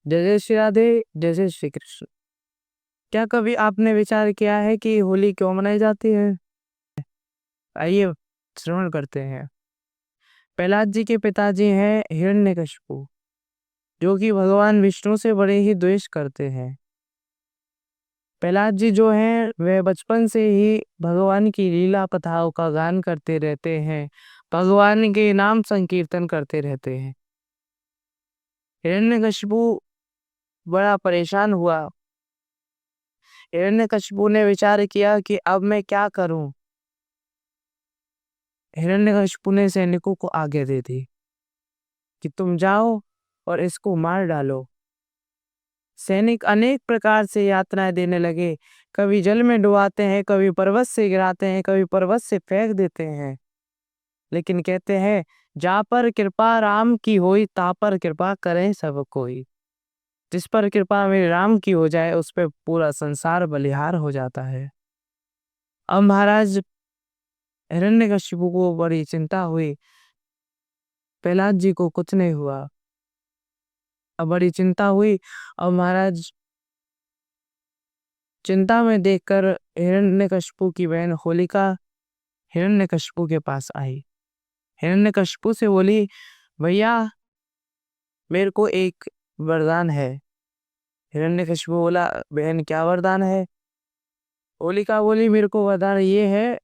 जय जय श्री राधे, जय जय श्री कृष्ण। क्या कभी आपने विचार किया है कि होली क्यों मनाई जाती है? आइए श्रवण करते हैं। प्रहलाद जी के पिताजी हैं हिरण्यकशिपु, जो कि भगवान विष्णु से बड़े ही द्वेष करते हैं। प्रहलाद जी जो हैं वह बचपन से ही भगवान की लीला कथाओं का गान करते रहते हैं, भगवान के नाम संकीर्तन करते रहते हैं। हिरण्यकशिपु बड़ा परेशान हुआ। हिरण्यकशिपु ने विचार किया कि अब मैं क्या करूं। हिरण्यकशिपु ने सैनिकों को आज्ञा दे दी कि तुम जाओ और इसको मार डालो। सैनिक अनेक प्रकार से यातनाएं देने लगे, कभी जल में डुबाते हैं, कभी पर्वत से गिराते हैं, कभी पर्वत से फेंक देते हैं। लेकिन कहते हैं जा पर कृपा राम की होई ता पर कृपा करें सब कोई। जिस पर कृपा मेरे राम की हो जाए उस पे पूरा संसार बलिहार हो जाता है। अब महाराज हिरण्यकशिपु को बड़ी चिंता हुई। प्रहलाद जी को कुछ नहीं हुआ। अब बड़ी चिंता हुई। अब महाराज चिंता में देखकर हिरण्यकशिपु की बहन होलिका हिरण्यकशिपु के पास आई। हिरण्यकशिपु से बोली, भैया मेरे को एक वरदान है। हिरण्यकशिपु बोला, बहन क्या वरदान है? होलिका बोली, मेरे को वरदान ये है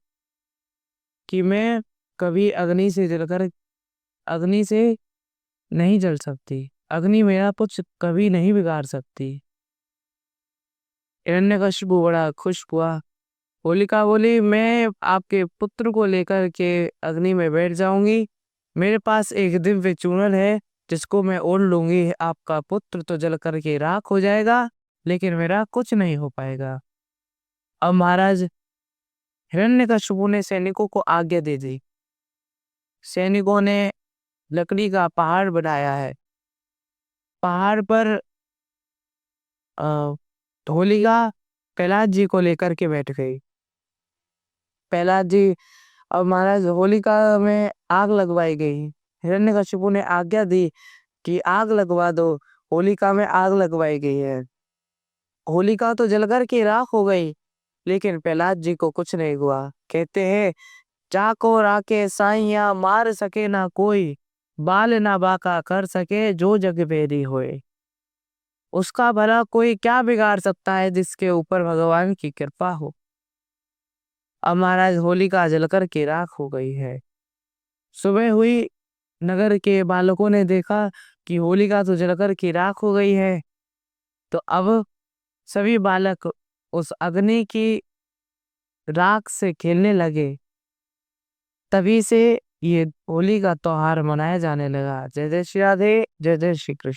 कि मैं कभी अग्नि से नहीं जल सकती, अग्नि मेरा कुछ कभी नहीं बिगाड़ सकती। हिरण्यकशिपु बड़ा खुश हुआ। होलिका बोली, मैं आपके पुत्र को लेकर के अग्नि में बैठ जाऊंगी। मेरे पास एक दिव्य चूर्ण है जिसको मैं ओढ़ लूंगी। आपका पुत्र तो जल करके राख हो जाएगा, लेकिन मेरा कुछ नहीं हो पाएगा। अब महाराज हिरण्यकशिपु ने सैनिकों को आज्ञा दे दी। सैनिकों ने लकड़ी का पहाड़ बनाया है। पहाड़ पर होलिका प्रहलाद जी को लेकर के बैठ गई। प्रहलाद जी अब महाराज होलिका में आग लगवाई गई। हिरण्यकशिपु ने आज्ञा दी कि आग लगवा दो। होलिका में आग लगवाई गई है। होलिका तो जलकर के राख हो गई, लेकिन प्रहलाद जी को कुछ नहीं हुआ। कहते हैं जाको राके साइया मार सके ना कोई, बाल ना बाका कर सके जो जग बेरी होए। उसका भला कोई क्या बिगाड़ सकता है जिसके ऊपर भगवान की कृपा हो। अब महाराज होलिका जलकर के राख हो गई है। सुबह हुई, नगर के बालकों ने देखा कि होलिका तो जलकर की राख हो गई है। तो अब सभी बालक उस अग्नि की राख से खेलने लगे। तभी से ये होली का त्योहार मनाया जाने लगा। जय जय श्री राधे, जय जय श्री कृष्ण।